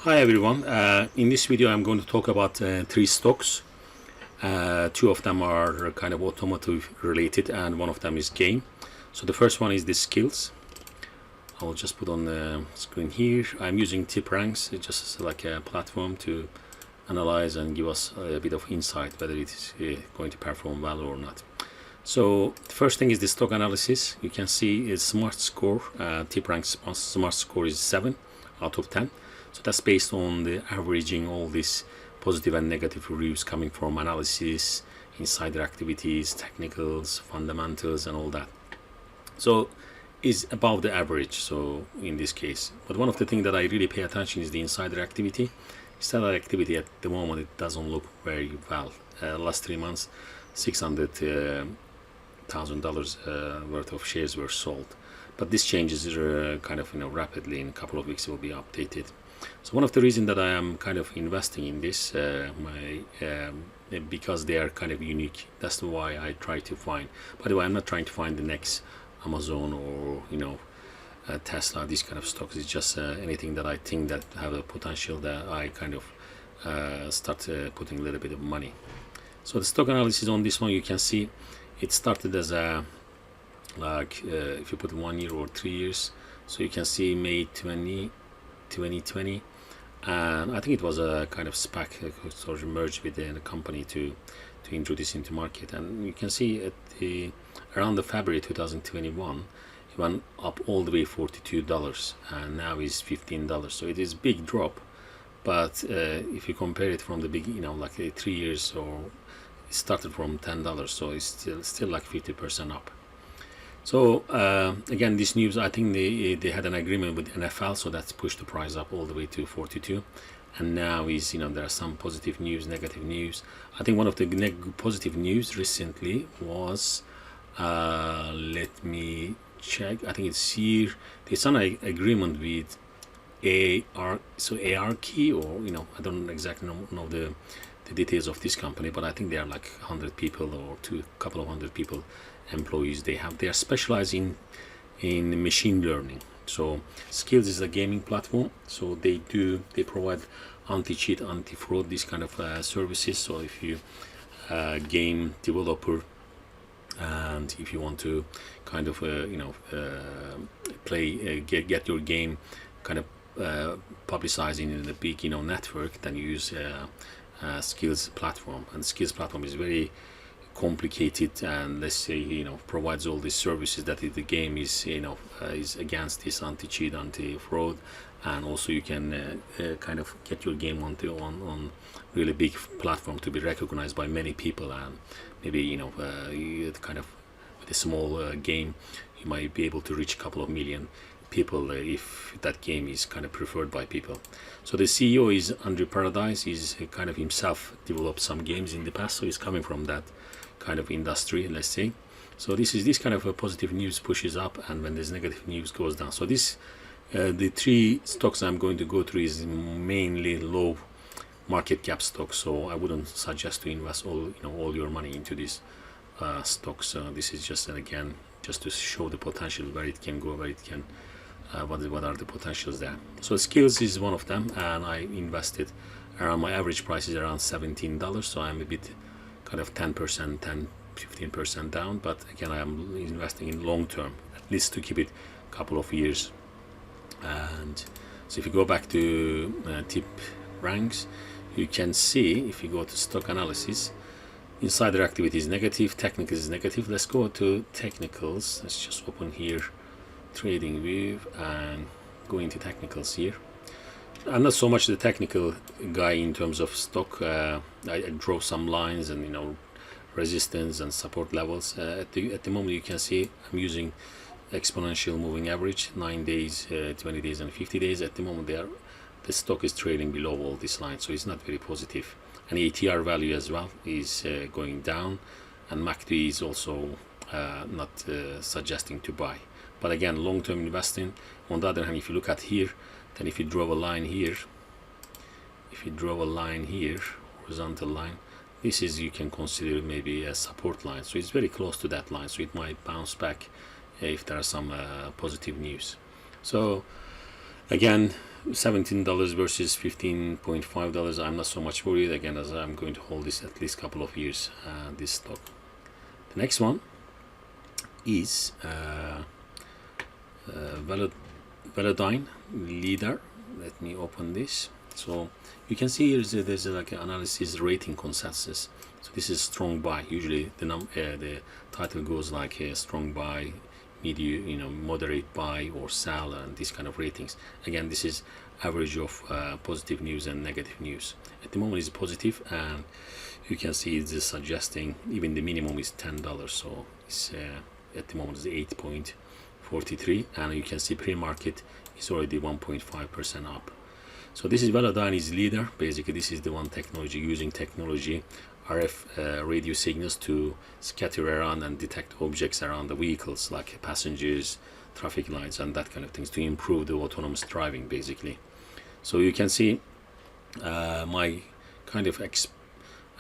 Hi everyone, in this video I'm going to talk about three stocks. Two of them are kind of automotive related and one of them is game. So the first one is the Sklz. I'll just put on the screen here. I'm using TipRanks just as like a platform to analyze and give us a bit of insight whether it is going to perform well or not. So the first thing is the stock analysis. You can see its smart score. TipRanks smart score is 7 out of 10. So that's based on the averaging all these positive and negative reviews coming from analysis, insider activities, technicals, fundamentals and all that. So is above the average, so in this case. But one of the things that I really pay attention is the insider activity. Insider activity at the moment, it doesn't look very well. Last 3 months, $600,000 worth of shares were sold. But this changes kind of rapidly. In a couple of weeks it will be updated. So one of the reasons that I am kind of investing in this, because they are kind of unique. That's why I try to find. By the way, I'm not trying to find the next Amazon or Tesla, these kind of stocks. It's just anything that I think that have a potential that I kind of start putting a little bit of money. So the stock analysis on this one, you can see it started as a if you put 1 year or 3 years, so you can see May 2020, and I think it was a kind of SPAC sort of merged with the company to introduce into market. And you can see at around the February 2021 it went up all the way $42 and now is $15. So it is big drop, but if you compare it from the big, like 3 years, or it started from $10, so it's still like 50% up. So again, this news, I think they had an agreement with NFL, so that's pushed the price up all the way to 42. And now is there are some positive news, negative news. I think one of the positive news recently was let me check. I think it's here. There's an agreement with ARK, or I don't exactly know the details of this company, but I think they are like 100 people or couple of hundred people employees they have. They are specializing in machine learning. So SKILLZ is a gaming platform, so they provide anti-cheat, anti-fraud, these kind of services. So if you game developer and if you want to kind of play get your game kind of publicizing in the big network, then you use SKILLZ platform. And SKILLZ platform is very complicated, and let's say provides all these services that the game is is against this anti-cheat, anti-fraud, and also you can kind of get your game on really big platform to be recognized by many people. And maybe kind of with a small game you might be able to reach a couple of million people if that game is kind of preferred by people. So the CEO is Andrew Paradise. He's kind of himself developed some games in the past, so he's coming from that kind of industry, let's say. So this kind of a positive news pushes up, and when there's negative news goes down. So this the three stocks I'm going to go through is mainly low market cap stocks, so I wouldn't suggest to invest all your money into these stocks. This is just again just to show the potential, where it can go, where it can what are the potentials there. So SKILLZ is one of them, and I invested around, my average price is around $17, so I'm a bit kind of 10-15% down, but again I am investing in long term, at least to keep it a couple of years. And so if you go back to TipRanks, you can see, if you go to stock analysis, insider activity is negative, technicals is negative. Let's go to technicals. Let's just open here trading view and go into technicals here. I'm not so much the technical guy in terms of stock. I draw some lines and resistance and support levels. At the moment you can see I'm using exponential moving average, 9 days, 20 days and 50 days. At the moment the stock is trading below all these lines, so it's not very positive. And ATR value as well is going down, and MACD is also not suggesting to buy. But again, long-term investing. On the other hand, if you look at here, then if you draw a line here, horizontal line, this is, you can consider maybe a support line. So it's very close to that line, so it might bounce back if there are some positive news. So again, $17 versus $15.5. I'm not so much worried again, as I'm going to hold this at least a couple of years, this stock. The next one is Velodyne Vldr. Let me open this. So you can see here there's like an analysis rating consensus. So this is strong buy. Usually the title goes like a strong buy, medium, moderate buy, or sell, and these kind of ratings. Again, this is average of positive news and negative news. At the moment it's positive, and you can see it's suggesting even the minimum is $10. So it's at the moment is 8.43, and you can see pre-market is already 1.5% up. So this is Velodyne's leader. Basically, this is the one technology using technology, RF radio signals to scatter around and detect objects around the vehicles, like passengers, traffic lights, and that kind of things, to improve the autonomous driving, basically. So you can see my kind of I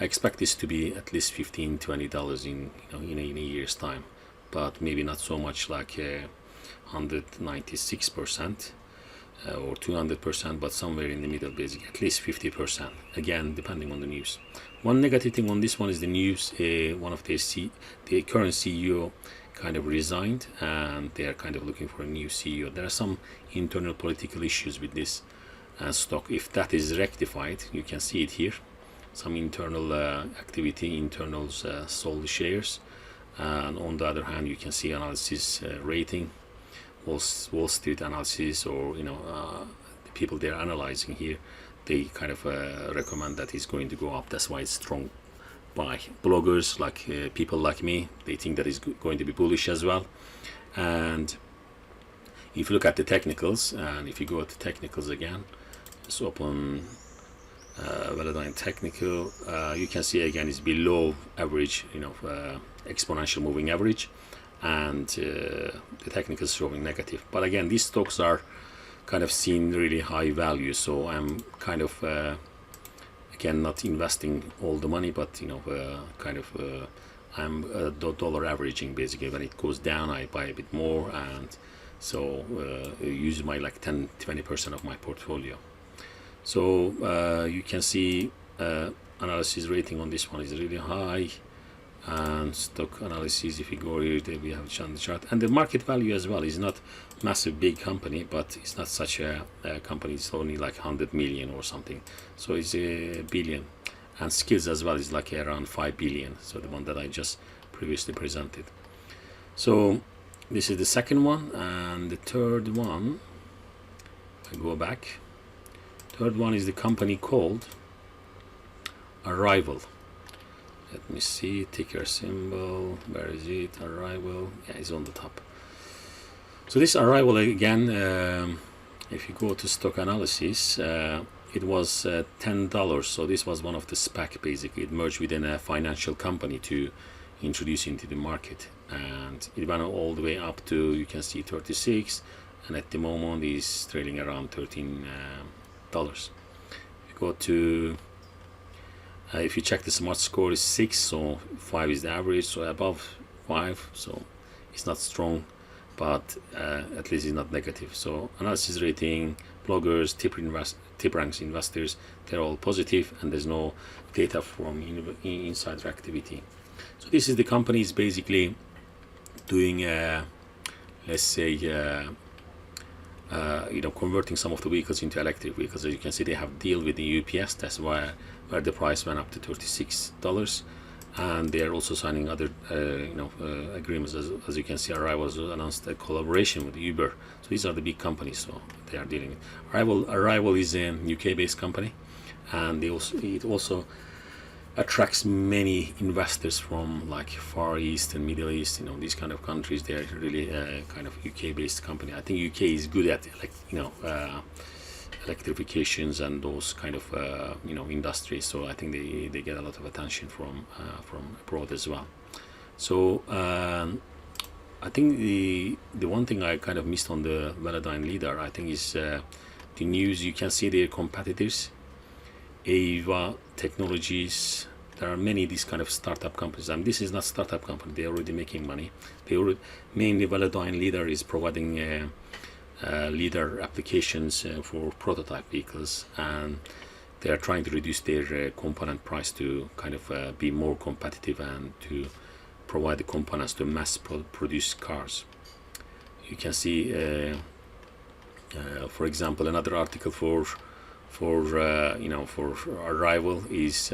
expect this to be at least $15-20 in a year's time, but maybe not so much like 196%. Or 200%, but somewhere in the middle, basically at least 50%, again depending on the news. One negative thing on this one is the news. One of the current CEO kind of resigned, and they are kind of looking for a new CEO. There are some internal political issues with this stock. If that is rectified, you can see it here, some internal activity, internals sold shares, and on the other hand you can see analysis rating, Wall Street analysis, or the people they're analyzing here, they kind of recommend that it's going to go up. That's why it's strong buy. Bloggers, like people like me, they think that it's going to be bullish as well. And if you look at the technicals, and if you go to technicals again, let's open Velodyne technical, you can see again it's below average, exponential moving average, and the technicals showing negative. But again, these stocks are kind of seeing really high value, so I'm kind of again not investing all the money, but I'm dollar averaging. Basically, when it goes down I buy a bit more, and so use my like 10-20% of my portfolio. So you can see analysis rating on this one is really high, and stock analysis, if you go here, we have on the chart, and the market value as well is not massive big company, but it's not such a company. It's only like 100 million or something, so it's a billion. And SKILLZ as well is like around 5 billion, so the one that I just previously presented. So this is the second one, and the third one, I go back, third one is the company called Arvl. Let me see, ticker symbol, where is it? Arvl, yeah, it's on the top. So this Arvl again, if you go to stock analysis, it was $10. So this was one of the SPAC, basically. It merged within a financial company to introduce into the market, and it went all the way up to, you can see, 36, and at the moment is trading around $13. If you go to if you check the smart score is 6, so 5 is the average, so above 5, so it's not strong, but at least it's not negative. So analysis rating, bloggers, tip ranks investors, they're all positive, and there's no data from insider activity. So this is the company is basically doing let's say converting some of the vehicles into electric vehicles. As you can see, they have deal with the UPS, that's where the price went up to $36, and they are also signing other agreements. As you can see, Arvl announced a collaboration with Uber. So these are the big companies, so they are dealing with Arvl is a UK based company, and it also attracts many investors from like Far East and Middle East, these kind of countries. They are really kind of UK based company. I think UK is good at electrifications and those kind of industries, so I think they get a lot of attention from abroad as well. So I think the one thing I kind of missed on the Velodyne leader, I think, is the news. You can see their competitors, Ava Technologies. There are many these kind of startup companies, and this is not startup company. They're already making money. Mainly Velodyne leader is providing Vldr applications for prototype vehicles, and they are trying to reduce their component price to kind of be more competitive and to provide the components to mass produce cars. You can see for example, another article for Arvl is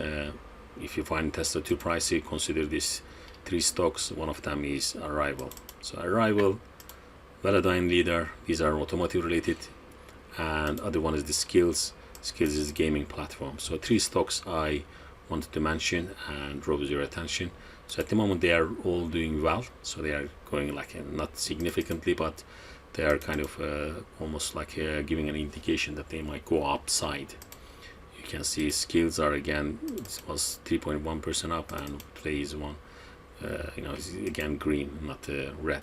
if you find Tesla too pricey, consider these 3 stocks. One of them is Arvl. So Arvl, Velodyne, Vldr, these are automotive related, and other one is the SKILLZ. SKILLZ is a gaming platform. So 3 stocks I wanted to mention and draw your attention. So at the moment they are all doing well, so they are going like not significantly, but they are kind of almost like giving an indication that they might go upside. You can see SKILLZ are again, it was 3.1% up, and play is one, is again green, not red.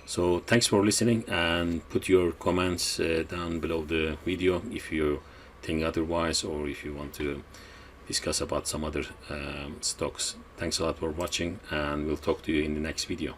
So thanks for listening, and put your comments down below the video if you think otherwise, or if you want to discuss about some other stocks. Thanks a lot for watching, and we'll talk to you in the next video.